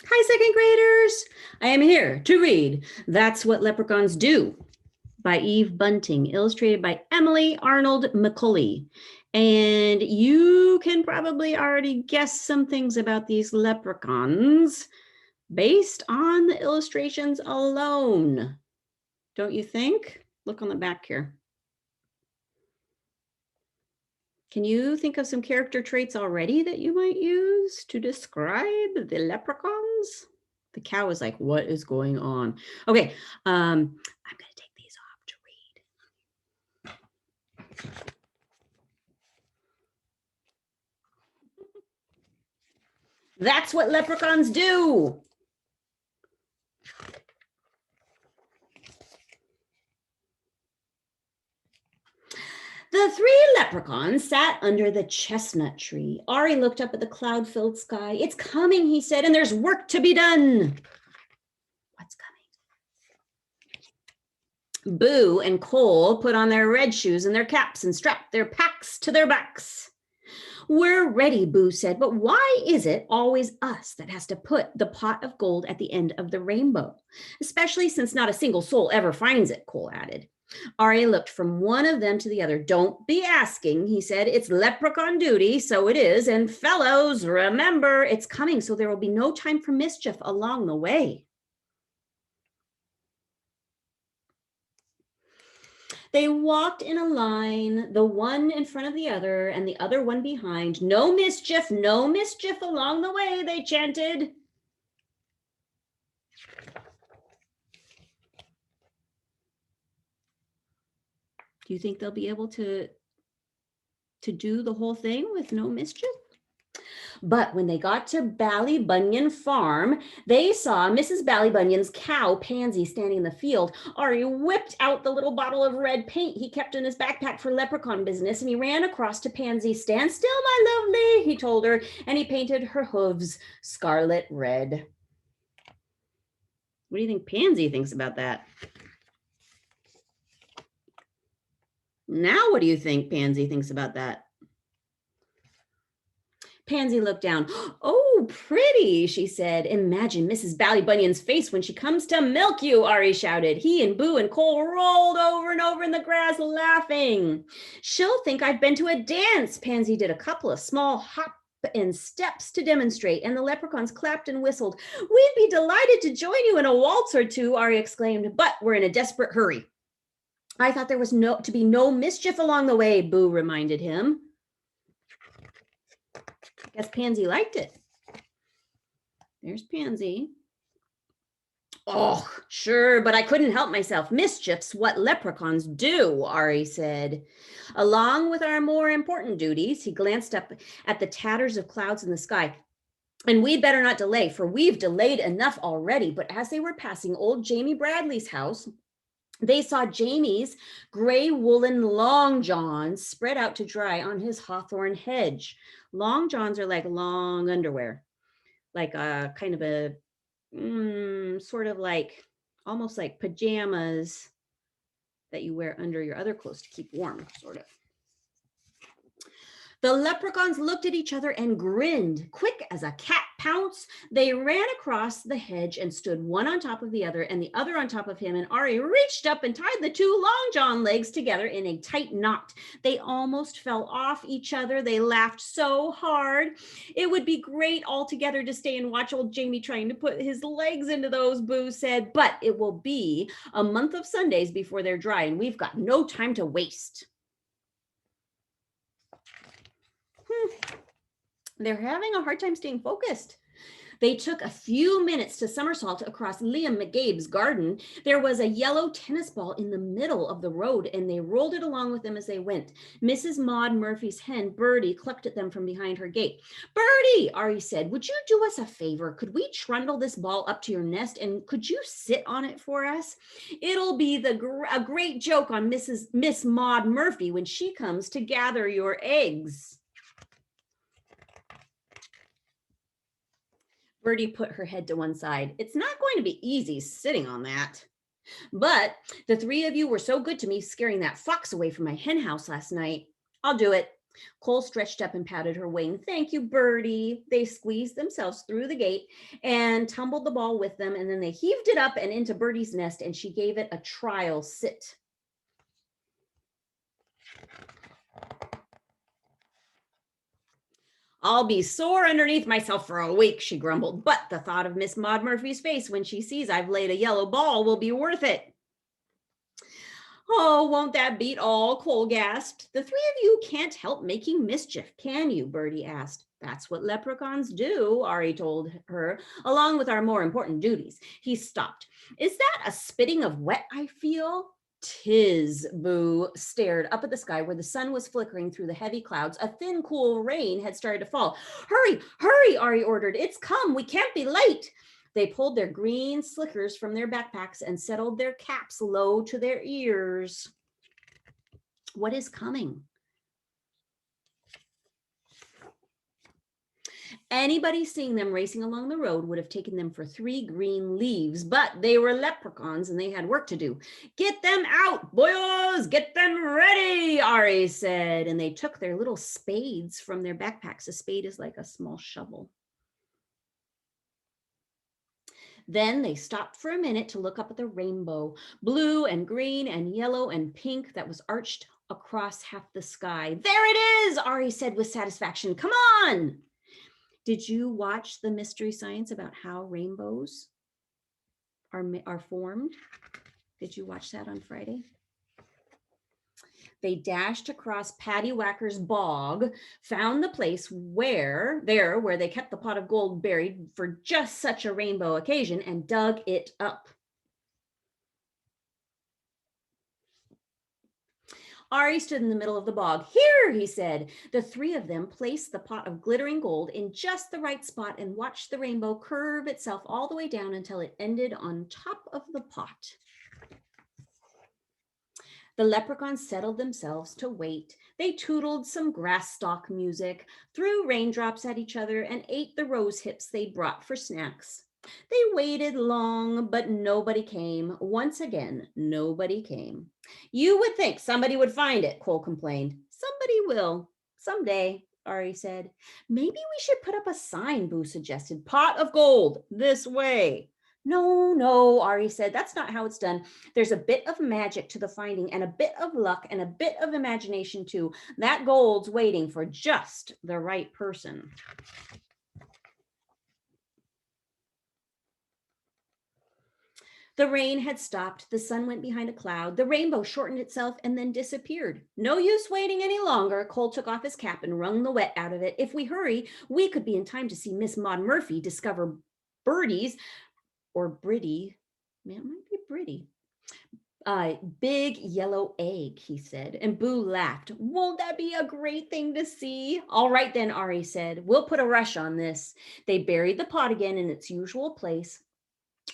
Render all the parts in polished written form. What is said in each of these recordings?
Hi, second graders. I am here to read That's What Leprechauns Do by Eve Bunting, illustrated by Emily Arnold McCully. And you can probably already guess some things about these leprechauns based on the illustrations alone. Don't you think? Look on the back here. Can you think of some character traits already that you might use to describe the leprechauns? The cow is like, what is going on? Okay, I'm going to take these off to read. That's what leprechauns do. The three leprechauns sat under the chestnut tree. Ari looked up at the cloud-filled sky. It's coming, he said, and there's work to be done. What's coming? Boo and Cole put on their red shoes and their caps and strapped their packs to their backs. We're ready, Boo said, but why is it always us that has to put the pot of gold at the end of the rainbow? Especially since not a single soul ever finds it, Cole added. Ari looked from one of them to the other. Don't be asking, he said. It's leprechaun duty, so it is. And fellows, remember, it's coming, so there will be no time for mischief along the way. They walked in a line, the one in front of the other and the other one behind. No mischief along the way, they chanted. Do you think they'll be able to do the whole thing with no mischief? But when they got to Ballybunion Farm, they saw Mrs. Ballybunion's cow, Pansy, standing in the field. Ari whipped out the little bottle of red paint he kept in his backpack for leprechaun business, and he ran across to Pansy. Stand still, my lovely, he told her, and he painted her hooves scarlet red. What do you think Pansy thinks about that? Now, what do you think Pansy thinks about that? Pansy looked down. Oh, pretty, she said. Imagine Mrs. Ballybunion's face when she comes to milk you, Ari shouted. He and Boo and Cole rolled over and over in the grass laughing. She'll think I've been to a dance. Pansy did a couple of small hop and steps to demonstrate, and the leprechauns clapped and whistled. We'd be delighted to join you in a waltz or two, Ari exclaimed, but we're in a desperate hurry. I thought there was to be no mischief along the way, Boo reminded him. I guess Pansy liked it. There's Pansy. Oh, sure, but I couldn't help myself. Mischief's what leprechauns do, Ari said. Along with our more important duties, he glanced up at the tatters of clouds in the sky. And we'd better not delay, for we've delayed enough already. But as they were passing old Jamie Bradley's house, they saw Jamie's gray woolen long johns spread out to dry on his hawthorn hedge. Long johns are like long underwear, like a kind of a sort of like almost like pajamas that you wear under your other clothes to keep warm, sort of. The leprechauns looked at each other and grinned. Quick as a cat pounce, they ran across the hedge and stood one on top of the other and the other on top of him, and Ari reached up and tied the two long john legs together in a tight knot. They almost fell off each other. They laughed so hard. It would be great altogether to stay and watch old Jamie trying to put his legs into those, Boo said, but it will be a month of Sundays before they're dry, and we've got no time to waste. They're having a hard time staying focused. They took a few minutes to somersault across Liam McGabe's garden. There was a yellow tennis ball in the middle of the road, and they rolled it along with them as they went. Mrs. Maud Murphy's hen, Birdie, clucked at them from behind her gate. Birdie, Ari said, would you do us a favor? Could we trundle this ball up to your nest, and could you sit on it for us? It'll be a great joke on Miss Maud Murphy when she comes to gather your eggs. Birdie put her head to one side. It's not going to be easy sitting on that. But the three of you were so good to me scaring that fox away from my hen house last night. I'll do it. Cole stretched up and patted her wing. Thank you, Birdie. They squeezed themselves through the gate and tumbled the ball with them, and then they heaved it up and into Birdie's nest, and she gave it a trial sit. I'll be sore underneath myself for a week, she grumbled, but the thought of Miss Maud Murphy's face when she sees I've laid a yellow ball will be worth it. Oh, won't that beat all? Cole gasped. The three of you can't help making mischief, can you? Birdie asked. That's what leprechauns do, Ari told her, along with our more important duties. He stopped. Is that a spitting of wet I feel? 'Tis, Boo stared up at the sky where the sun was flickering through the heavy clouds. A thin, cool rain had started to fall. Hurry, hurry, Ari ordered. It's come. We can't be late. They pulled their green slickers from their backpacks and settled their caps low to their ears. What is coming? Anybody seeing them racing along the road would have taken them for 3 green leaves, but they were leprechauns and they had work to do. Get them out, boys, get them ready, Ari said, and they took their little spades from their backpacks. A spade is like a small shovel. Then they stopped for a minute to look up at the rainbow, blue and green and yellow and pink that was arched across half the sky. There it is, Ari said with satisfaction. Come on. Did you watch the Mystery Science about how rainbows are formed? Did you watch that on Friday? They dashed across Patty Whacker's bog, found the place where they kept the pot of gold buried for just such a rainbow occasion, and dug it up. Ari stood in the middle of the bog. Here, he said. The three of them placed the pot of glittering gold in just the right spot and watched the rainbow curve itself all the way down until it ended on top of the pot. The leprechauns settled themselves to wait. They tootled some grass stalk music, threw raindrops at each other, and ate the rose hips they'd brought for snacks. They waited long, but nobody came. Once again, nobody came. You would think somebody would find it, Cole complained. Somebody will, someday, Ari said. Maybe we should put up a sign, Boo suggested. Pot of gold, this way. No, Ari said, that's not how it's done. There's a bit of magic to the finding and a bit of luck and a bit of imagination too. That gold's waiting for just the right person. The rain had stopped. The sun went behind a cloud. The rainbow shortened itself and then disappeared. No use waiting any longer. Cole took off his cap and wrung the wet out of it. If we hurry, we could be in time to see Miss Maud Murphy discover Birdie's or Britty, man, it might be Britty. Big yellow egg, he said, and Boo laughed. Won't that be a great thing to see? All right then, Ari said, we'll put a rush on this. They buried the pot again in its usual place.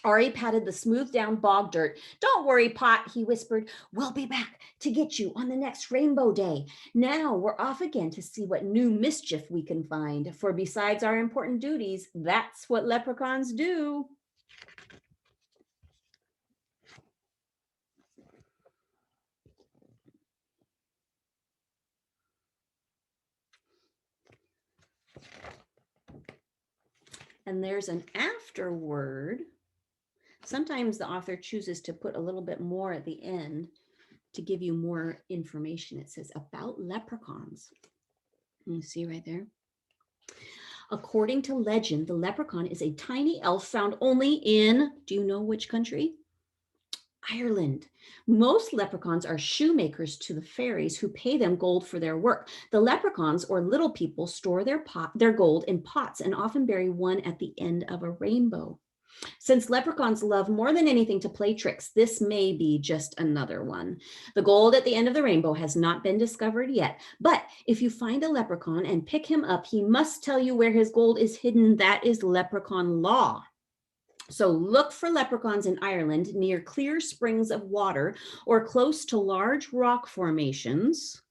Ari patted the smooth down bog dirt. Don't worry, Pot, he whispered. We'll be back to get you on the next rainbow day. Now we're off again to see what new mischief we can find. For besides our important duties, that's what leprechauns do. And there's an afterword. Sometimes the author chooses to put a little bit more at the end to give you more information. It says about leprechauns. You see right there? According to legend, the leprechaun is a tiny elf found only in, do you know which country? Ireland. Most leprechauns are shoemakers to the fairies who pay them gold for their work. The leprechauns, or little people, store their gold in pots and often bury one at the end of a rainbow. Since leprechauns love more than anything to play tricks, this may be just another one. The gold at the end of the rainbow has not been discovered yet, but if you find a leprechaun and pick him up, he must tell you where his gold is hidden. That is leprechaun law. So look for leprechauns in Ireland near clear springs of water or close to large rock formations,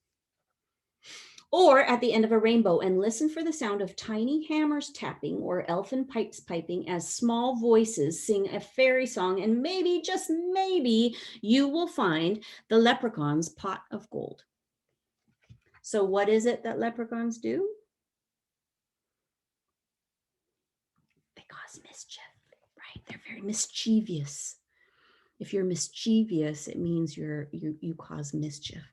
or at the end of a rainbow, and listen for the sound of tiny hammers tapping or elfin pipes piping as small voices sing a fairy song, and maybe, just maybe, you will find the leprechaun's pot of gold. So what is it that leprechauns do? They cause mischief, right? They're very mischievous. If you're mischievous, it means you cause mischief.